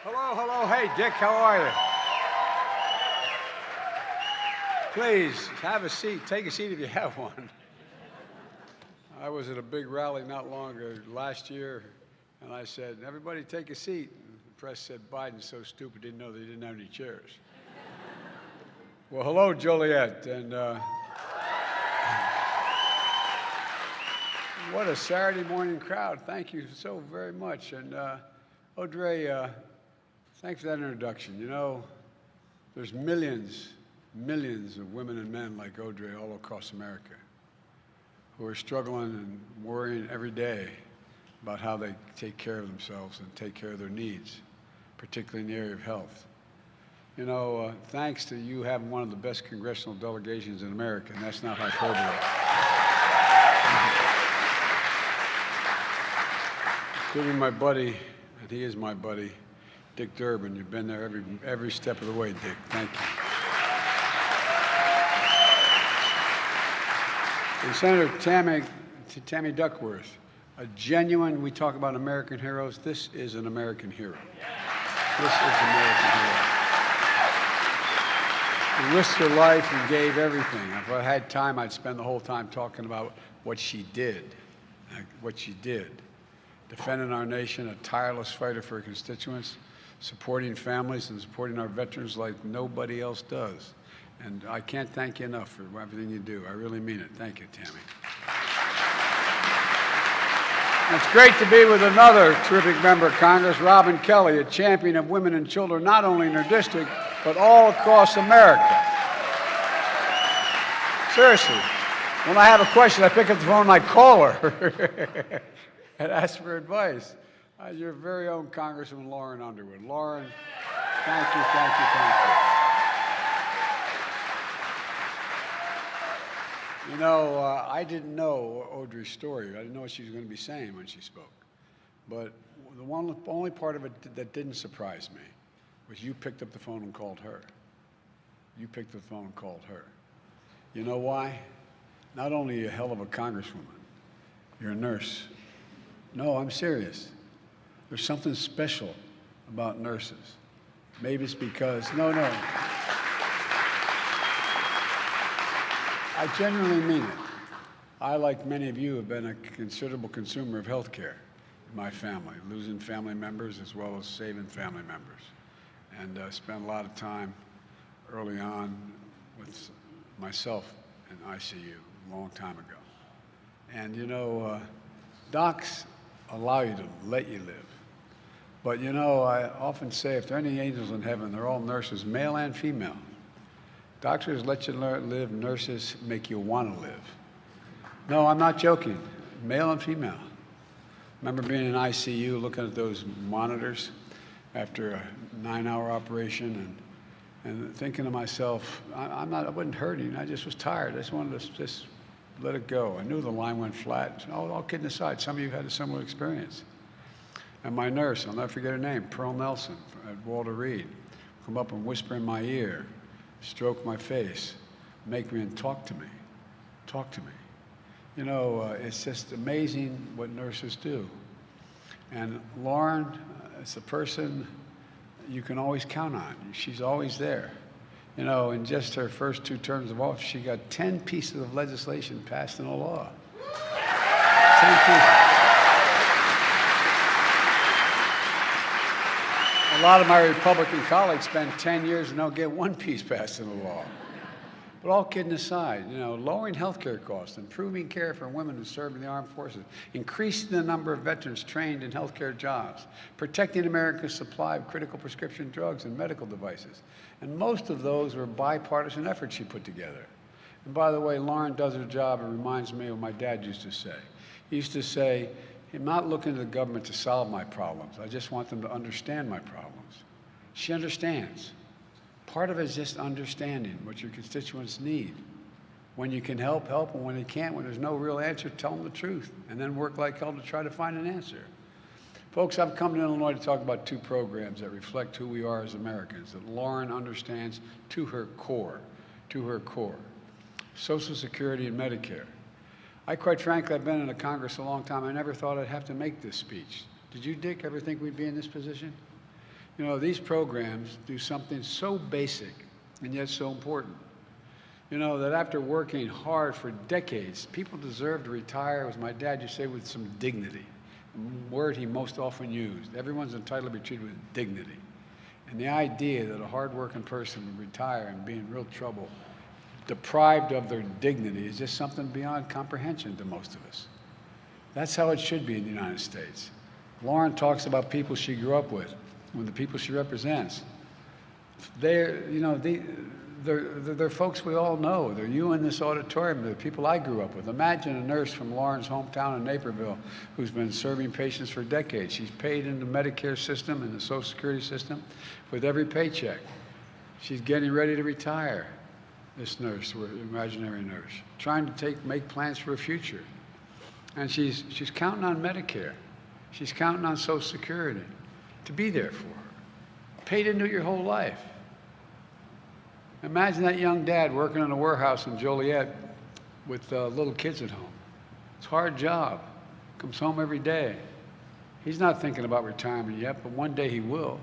Hello, hello. Hey, Dick, how are you? Please, have a seat. Take a seat if you have one. I was at a big rally not long ago, last year, and I said, everybody take a seat. And the press said, Biden's so stupid, didn't know they didn't have any chairs. Well, hello, Joliet, and what a Saturday morning crowd. Thank you so very much. And Audrey, thanks for that introduction. You know, there's millions of women and men like Audrey all across America who are struggling and worrying every day about how they take care of themselves and take care of their needs, particularly in the area of health. You know, thanks to you having one of the best congressional delegations in America, and that's not hyperbole. Including my buddy, and he is my buddy, Dick Durbin. You've been there every step of the way, Dick. Thank you. And Senator Tammy Duckworth, a genuine, we talk about American heroes, this is an American hero. This is an American hero. She risked her life and gave everything. If I had time, I'd spend the whole time talking about what she did, defending our nation, a tireless fighter for her constituents, supporting families and supporting our veterans like nobody else does. And I can't thank you enough for everything you do. I really mean it. Thank you, Tammy. It's great to be with another terrific member of Congress, Robin Kelly, a champion of women and children, not only in her district, but all across America. Seriously, when I have a question, I pick up the phone and I call her and ask for advice. Your very own Congresswoman Lauren Underwood. Lauren, thank you, thank you, thank you. You know, I didn't know Audrey's story. I didn't know what she was going to be saying when she spoke. But the only part of it that didn't surprise me was you picked up the phone and called her. You picked up the phone and called her. You know why? Not only are you a hell of a congresswoman, you're a nurse. No, I'm serious. There's something special about nurses. Maybe it's because, no. I genuinely mean it. I, like many of you, have been a considerable consumer of health care in my family, losing family members as well as saving family members. And spent a lot of time early on with myself in ICU a long time ago. And, you know, docs allow you to let you live. But, you know, I often say if there are any angels in heaven, they're all nurses, male and female. Doctors let you live, nurses make you want to live. No, I'm not joking, male and female. I remember being in ICU looking at those monitors after a 9-hour operation and thinking to myself, I wasn't hurting, I just was tired. I just wanted to just let it go. I knew the line went flat. All kidding aside, some of you had a similar experience. And my nurse, I'll never forget her name, Pearl Nelson at Walter Reed, come up and whisper in my ear, stroke my face, make me and talk to me. Talk to me. You know, it's just amazing what nurses do. And Lauren is a person you can always count on. She's always there. You know, in just her first 2 terms of office, she got 10 pieces of legislation passed into law. 10 pieces. A lot of my Republican colleagues spend 10 years and don't get 1 piece passed into law. But all kidding aside, you know, lowering health care costs, improving care for women who serve in the armed forces, increasing the number of veterans trained in health care jobs, protecting America's supply of critical prescription drugs and medical devices. And most of those were bipartisan efforts she put together. And by the way, Lauren does her job. It reminds me of what my dad used to say. He used to say, I'm not looking to the government to solve my problems. I just want them to understand my problems. She understands. Part of it is just understanding what your constituents need. When you can help, help, and when you can't, when there's no real answer, tell them the truth, and then work like hell to try to find an answer. Folks, I've come to Illinois to talk about 2 programs that reflect who we are as Americans, that Lauren understands to her core, Social Security and Medicare. Quite frankly, I've been in the Congress a long time. I never thought I'd have to make this speech. Did you, Dick, ever think we'd be in this position? You know, these programs do something so basic and yet so important. You know, that after working hard for decades, people deserve to retire, as my dad used to say, with some dignity. The word he most often used. Everyone's entitled to be treated with dignity. And the idea that a hard-working person would retire and be in real trouble, deprived of their dignity, is just something beyond comprehension to most of us. That's how it should be in the United States. Lauren talks about people she grew up with, and the people she represents. They're folks we all know. They're you in this auditorium. They're people I grew up with. Imagine a nurse from Lauren's hometown in Naperville who's been serving patients for decades. She's paid into the Medicare system and the Social Security system with every paycheck. She's getting ready to retire, this nurse, imaginary nurse, trying to make plans for a future. And she's counting on Medicare. She's counting on Social Security to be there for her. Paid into it your whole life. Imagine that young dad working in a warehouse in Joliet with little kids at home. It's a hard job. Comes home every day. He's not thinking about retirement yet, but one day he will.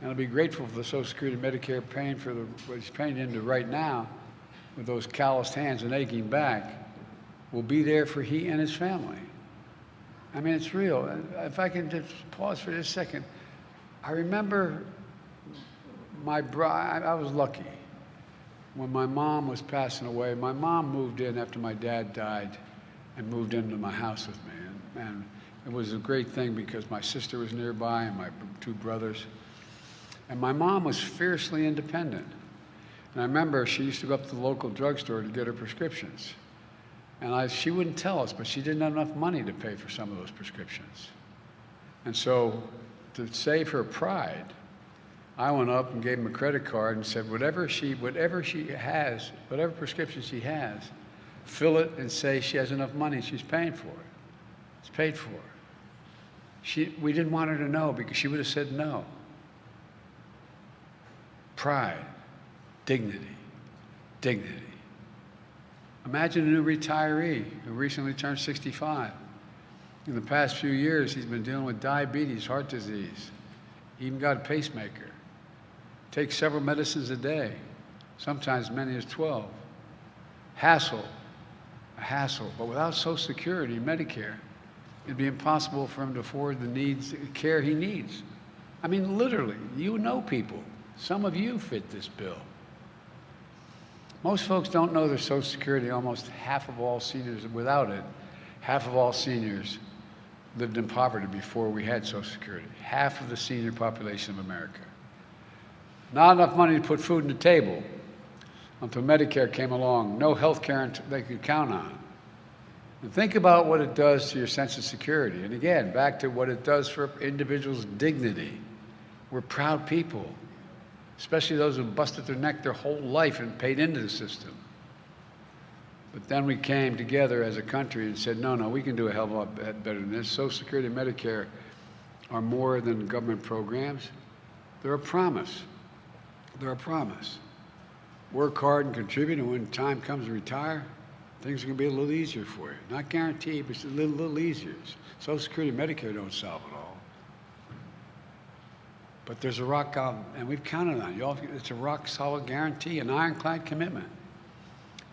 And he'll be grateful for the Social Security and Medicare paying for what he's paying into right now with those calloused hands and aching back. Will be there for he and his family. I mean, it's real. If I can just pause for just a second. I remember my bride, I was lucky. When my mom was passing away, my mom moved in after my dad died and moved into my house with me. And it was a great thing because my sister was nearby and my two brothers. And my mom was fiercely independent. And I remember she used to go up to the local drugstore to get her prescriptions. And she wouldn't tell us, but she didn't have enough money to pay for some of those prescriptions. And so to save her pride, I went up and gave him a credit card and said, whatever she has, whatever prescription she has, fill it and say she has enough money, she's paying for it. It's paid for. We didn't want her to know because she would have said no. Pride, dignity, dignity. Imagine a new retiree who recently turned 65. In the past few years, he's been dealing with diabetes, heart disease, even got a pacemaker. Takes several medicines a day, sometimes many as 12. Hassle, a hassle. But without Social Security and Medicare, it'd be impossible for him to afford the care he needs. I mean, literally, you know people. Some of you fit this bill. Most folks don't know their Social Security. Almost half of all seniors, without it, half of all seniors lived in poverty before we had Social Security. Half of the senior population of America. Not enough money to put food on the table until Medicare came along. No health care they could count on. And think about what it does to your sense of security. And again, back to what it does for individuals' dignity. We're proud people, especially those who busted their neck their whole life and paid into the system. But then we came together as a country and said, no, we can do a hell of a lot better than this. Social Security and Medicare are more than government programs. They're a promise. They're a promise. Work hard and contribute, and when time comes to retire, things are going to be a little easier for you. Not guaranteed, but it's a little easier. Social Security and Medicare don't solve it all. But there's a rock, and we've counted on it. It's a rock-solid guarantee, an ironclad commitment.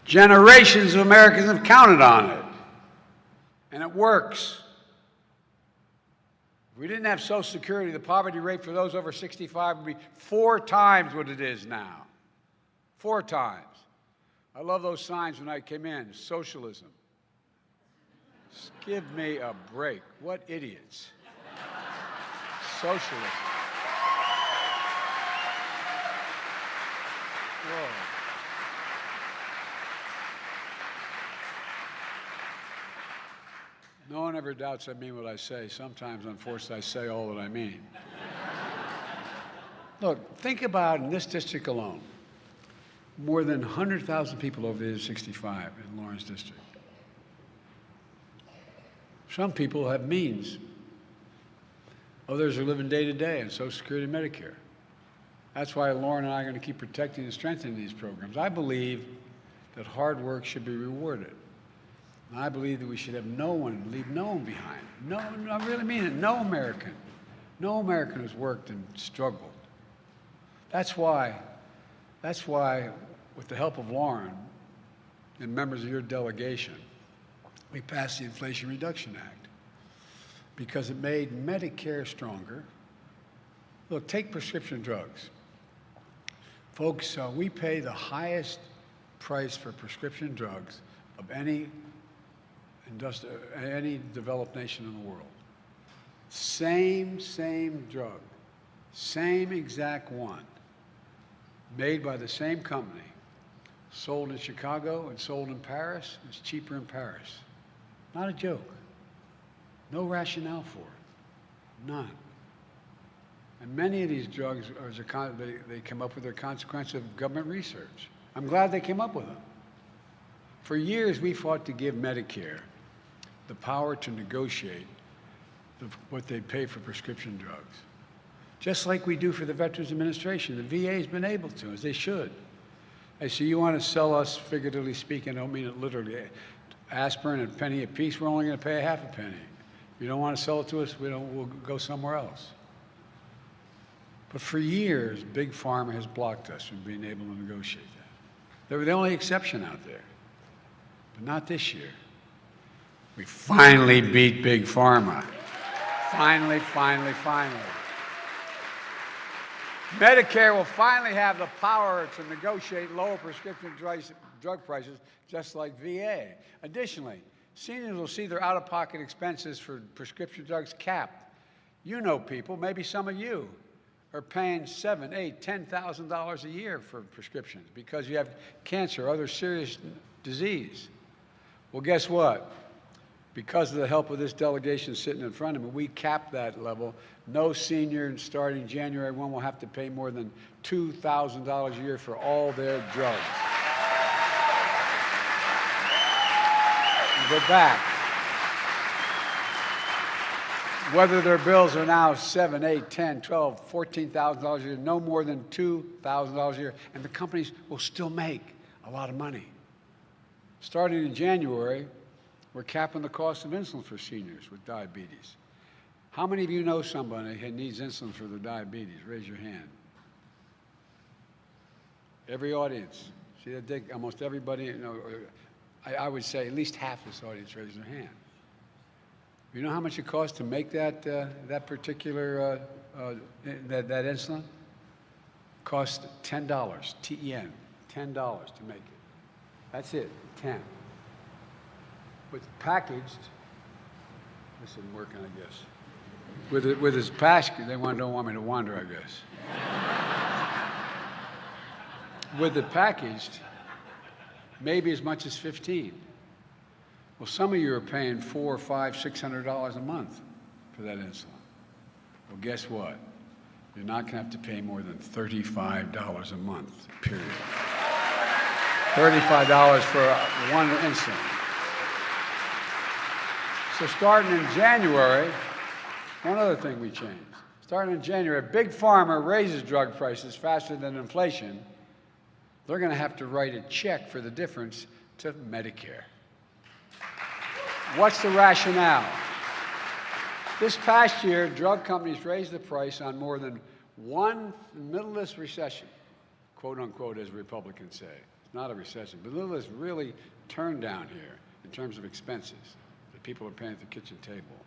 Generations of Americans have counted on it, and it works. If we didn't have Social Security, the poverty rate for those over 65 would be 4 times what it is now. 4 times. I love those signs when I came in. Socialism. Just give me a break. What idiots. Socialism. Whoa. No one ever doubts I mean what I say. Sometimes, unfortunately, I say all that I mean. Look, think about in this district alone, more than 100,000 people over the age of 65 in Lawrence district. Some people have means. Others are living day to day on Social Security and Medicare. That's why Lauren and I are going to keep protecting and strengthening these programs. I believe that hard work should be rewarded. And I believe that we should have leave no one behind. No, I really mean it. No American No American has worked and struggled. That's why, with the help of Lauren and members of your delegation, we passed the Inflation Reduction Act because it made Medicare stronger. Look, take prescription drugs. Folks, we pay the highest price for prescription drugs of any developed nation in the world. Same drug, same exact one, made by the same company, sold in Chicago and sold in Paris. It's cheaper in Paris. Not a joke. No rationale for it. None. And many of these drugs, they come up with their consequence of government research. I'm glad they came up with them. For years, we fought to give Medicare the power to negotiate what they pay for prescription drugs. Just like we do for the Veterans Administration. The VA has been able to, as they should. Hey, so you want to sell us, figuratively speaking, I don't mean it literally, aspirin at a penny a piece, we're only going to pay a half a penny. If you don't want to sell it to us, we'll go somewhere else. But for years, Big Pharma has blocked us from being able to negotiate that. They were the only exception out there. But not this year. We finally beat Big Pharma. Finally. Medicare will finally have the power to negotiate lower prescription drug prices, just like VA. Additionally, seniors will see their out-of-pocket expenses for prescription drugs capped. You know people, maybe some of you, are paying $7,000, $8,000, $10,000 a year for prescriptions because you have cancer or other serious disease. Well, guess what? Because of the help of this delegation sitting in front of me, we capped that level. No senior starting January 1 will have to pay more than $2,000 a year for all their drugs. And go back. Whether their bills are now $7,000, $8,000, $10,000, $12,000, $14,000 a year, no more than $2,000 a year, and the companies will still make a lot of money. Starting in January, we're capping the cost of insulin for seniors with diabetes. How many of you know somebody who needs insulin for their diabetes? Raise your hand. Every audience. See that, Dick? Almost everybody, you know, I would say at least half this audience raised their hand. You know how much it costs to make that particular that insulin? It costs $10, T-E-N, $10 to make it. That's it, 10. With packaged, this isn't working, I guess. With his package, they don't want me to wander, I guess. With it packaged, maybe as much as 15. Well, some of you are paying $400, $500, $600 a month for that insulin. Well, guess what? You're not going to have to pay more than $35 a month, period. $35 for one insulin. So starting in January, one other thing we changed. Starting in January, Big Pharma raises drug prices faster than inflation. They're going to have to write a check for the difference to Medicare. What's the rationale? This past year, drug companies raised the price on more than one middle of this recession, quote unquote, as Republicans say. It's not a recession, but middle is really turned down here in terms of expenses that people are paying at the kitchen table.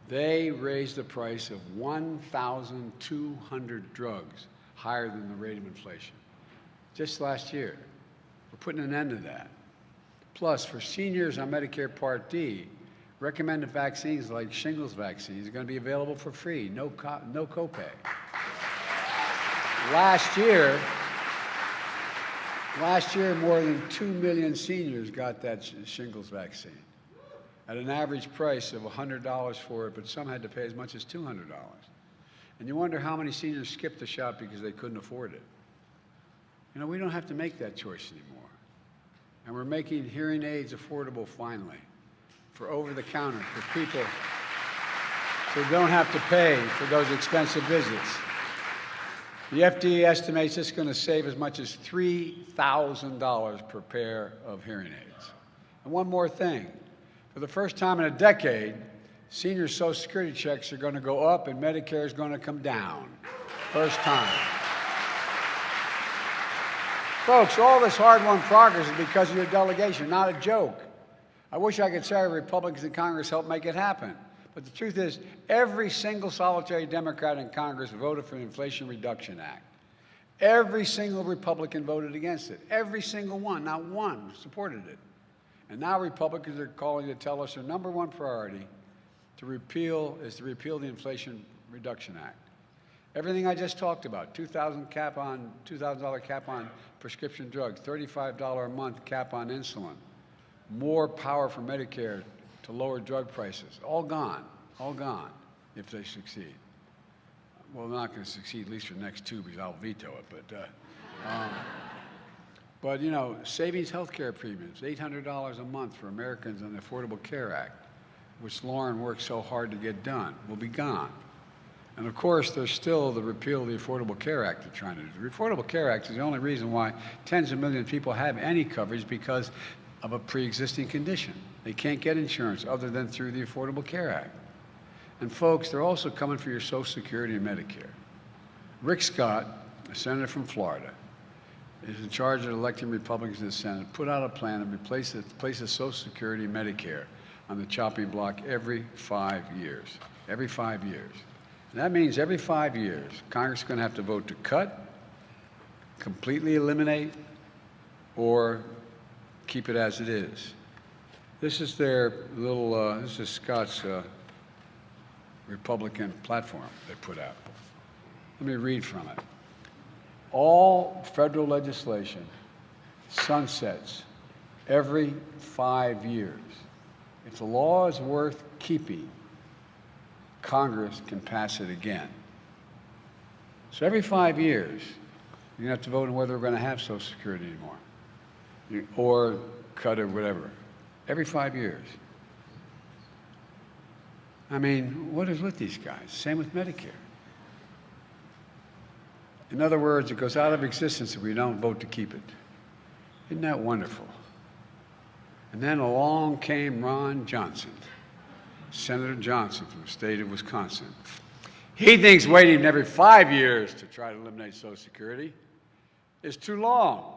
They raised the price of 1,200 drugs higher than the rate of inflation. Just last year. We're putting an end to that. Plus, for seniors on Medicare Part D, recommended vaccines like shingles vaccines are going to be available for free, no copay. Last year, more than 2 million seniors got that shingles vaccine at an average price of $100 for it, but some had to pay as much as $200. And you wonder how many seniors skipped the shot because they couldn't afford it. You know, we don't have to make that choice anymore. And we're making hearing aids affordable finally for over-the-counter, for people who don't have to pay for those expensive visits. The FDA estimates it's going to save as much as $3,000 per pair of hearing aids. And one more thing. For the first time in a decade, Senior Social Security checks are going to go up and Medicare is going to come down. First time. Folks, all this hard-won progress is because of your delegation, not a joke. I wish I could say Republicans in Congress helped make it happen. But the truth is, every single solitary Democrat in Congress voted for the Inflation Reduction Act. Every single Republican voted against it. Every single one, not one, supported it. And now Republicans are calling to tell us their number one priority to repeal the Inflation Reduction Act. Everything I just talked about, $2,000 cap on prescription drugs, $35 a month cap on insulin, more power for Medicare to lower drug prices, all gone if they succeed. Well, they're not going to succeed, at least for the next two, because I'll veto it. But you know, savings health care premiums, $800 a month for Americans on the Affordable Care Act, which Lauren worked so hard to get done, will be gone. And of course, there's still the repeal of the Affordable Care Act they're trying to do. The Affordable Care Act is the only reason why tens of millions of people have any coverage because of a pre-existing condition. They can't get insurance other than through the Affordable Care Act. And folks, they're also coming for your Social Security and Medicare. Rick Scott, a senator from Florida, is in charge of electing Republicans in the Senate, put out a plan to places Social Security and Medicare on the chopping block every 5 years. Every 5 years. And that means every 5 years, Congress is going to have to vote to cut, completely eliminate, or keep it as it is. This is their little, this is Scott's Republican platform they put out. Let me read from it. All federal legislation sunsets every 5 years. If the law is worth keeping, Congress can pass it again. So every 5 years, you're going to have to vote on whether we're going to have Social Security anymore, or cut it, whatever. Every 5 years. I mean, what is with these guys? Same with Medicare. In other words, it goes out of existence if we don't vote to keep it. Isn't that wonderful? And then along came Ron Johnson, Senator Johnson from the state of Wisconsin. He thinks waiting every 5 years to try to eliminate Social Security is too long.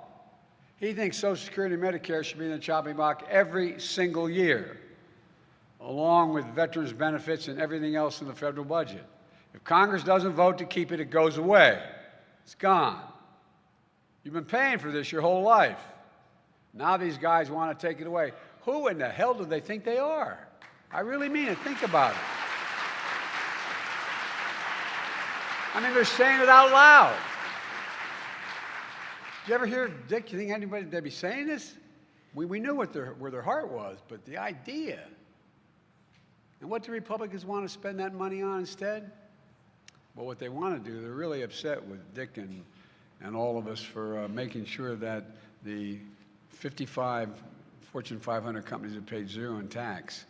He thinks Social Security and Medicare should be in the chopping block every single year, along with veterans' benefits and everything else in the federal budget. If Congress doesn't vote to keep it, it goes away. It's gone. You've been paying for this your whole life. Now these guys want to take it away. Who in the hell do they think they are? I really mean it. Think about it. I mean, they're saying it out loud. Did you ever hear Dick? Do you think anybody would be saying this? We knew where their heart was, but the idea. And what do Republicans want to spend that money on instead? Well, what they want to do, they're really upset with Dick and all of us for making sure that the 55 Fortune 500 companies that paid zero in tax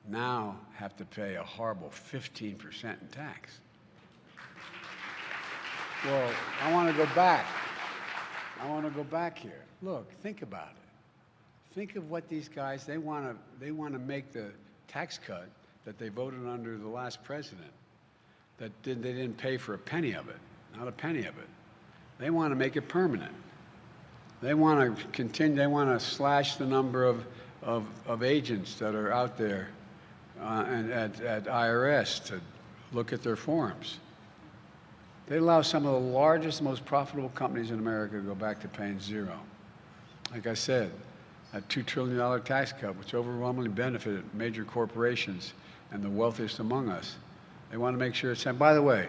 now have to pay a horrible 15% in tax. Well, I want to go back. I want to go back here. Look, think about it. Think of what these guys, they want to make the tax cut that they voted under the last president. They didn't pay for a penny of it, not a penny of it. They want to make it permanent. They want to continue, they want to slash the number of agents that are out there and at IRS to look at their forms. They allow some of the largest, most profitable companies in America to go back to paying zero. Like I said, that $2 trillion tax cut, which overwhelmingly benefited major corporations and the wealthiest among us. They want to make sure it's, and by the way,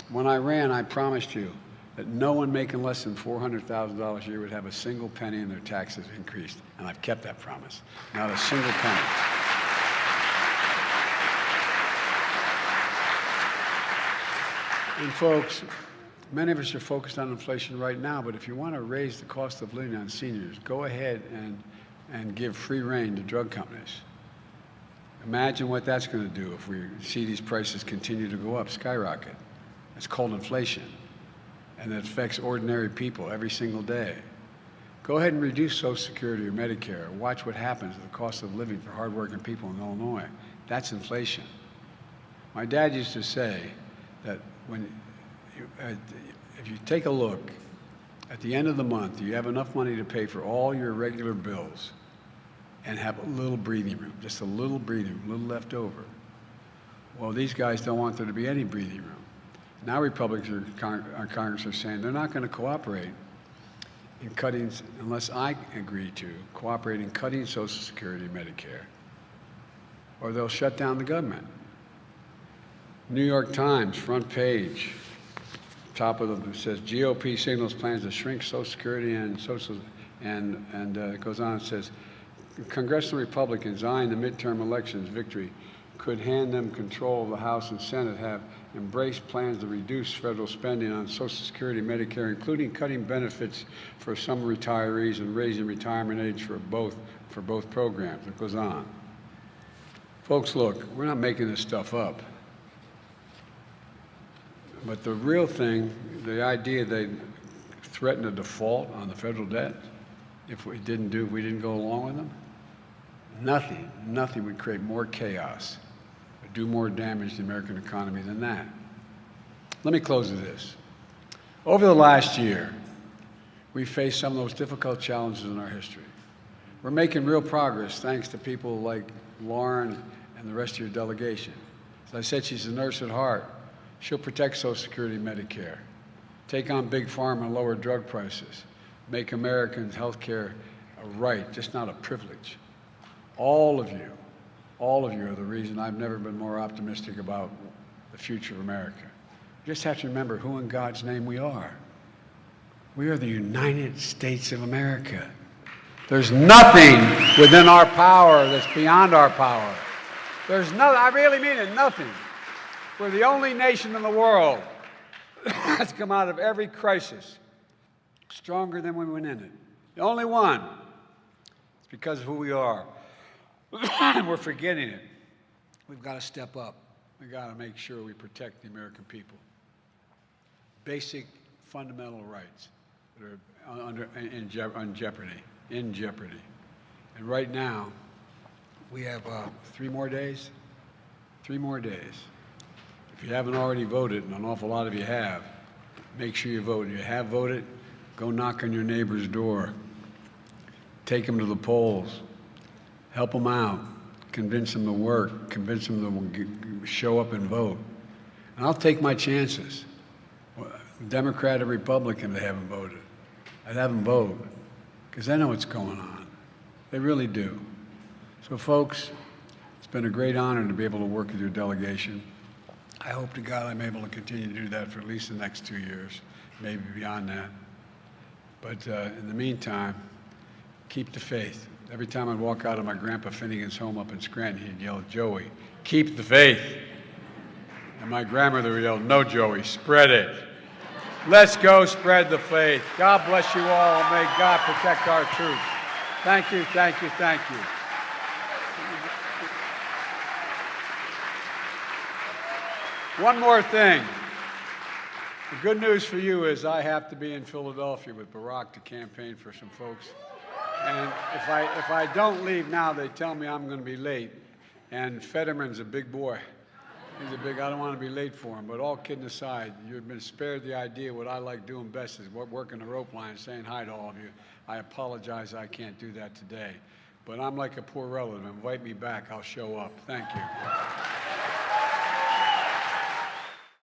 when I ran, I promised you that no one making less than $400,000 a year would have a single penny in their taxes increased. And I've kept that promise. Not a single penny. And folks, many of us are focused on inflation right now, but if you want to raise the cost of living on seniors, go ahead and give free rein to drug companies. Imagine what that's going to do if we see these prices continue to go up, skyrocket. It's called inflation, and it affects ordinary people every single day. Go ahead and reduce Social Security or Medicare. Watch what happens to the cost of living for hardworking people in Illinois. That's inflation. My dad used to say that if you take a look, at the end of the month, you have enough money to pay for all your regular bills and have a little breathing room, just a little breathing room, a little left over. Well, these guys don't want there to be any breathing room. Now Republicans in Congress are saying they're not going to cooperate in cutting, unless I agree to cooperate in cutting Social Security and Medicare, or they'll shut down the government. New York Times, front page, top of it says GOP signals plans to shrink Social Security and it goes on. It says congressional Republicans eyeing the midterm elections victory could hand them control of the House and Senate have embraced plans to reduce federal spending on Social Security, Medicare, including cutting benefits for some retirees and raising retirement age for both programs. It goes on. Folks, look, we're not making this stuff up. But the real thing, the idea they threatened a default on the federal debt if we didn't go along with them, nothing would create more chaos or do more damage to the American economy than that. Let me close with this. Over the last year, we faced some of the most difficult challenges in our history. We're making real progress thanks to people like Lauren and the rest of your delegation. As I said, she's a nurse at heart. She'll protect Social Security and Medicare, take on big pharma and lower drug prices, make Americans' health care a right, just not a privilege. All of you are the reason I've never been more optimistic about the future of America. You just have to remember who in God's name we are. We are the United States of America. There's nothing within our power that's beyond our power. There's nothing, I really mean it, nothing. We're the only nation in the world that's come out of every crisis stronger than we went in it. The only one. It's because of who we are. And we're forgetting it. We've got to step up. We've got to make sure we protect the American people. Basic fundamental rights that are in jeopardy. And right now, we have 3 more days. 3 more days. If you haven't already voted, and an awful lot of you have, make sure you vote. If you have voted, go knock on your neighbor's door. Take them to the polls. Help them out. Convince them to work. Convince them to show up and vote. And I'll take my chances. Democrat or Republican, they haven't voted. I'd have them vote, because they know what's going on. They really do. So, folks, it's been a great honor to be able to work with your delegation. I hope to God I'm able to continue to do that for at least the next 2 years, maybe beyond that. But in the meantime, keep the faith. Every time I'd walk out of my Grandpa Finnegan's home up in Scranton, he'd yell, "Joey, keep the faith." And my grandmother would yell, "No, Joey, spread it." Let's go spread the faith. God bless you all, and may God protect our troops. Thank you, thank you, thank you. One more thing. The good news for you is I have to be in Philadelphia with Barack to campaign for some folks. And if I don't leave now, they tell me I'm going to be late. And Fetterman's a big boy. He's a big, I don't want to be late for him. But all kidding aside, you've been spared the idea. What I like doing best is working the rope line, saying hi to all of you. I apologize I can't do that today. But I'm like a poor relative. Invite me back, I'll show up. Thank you.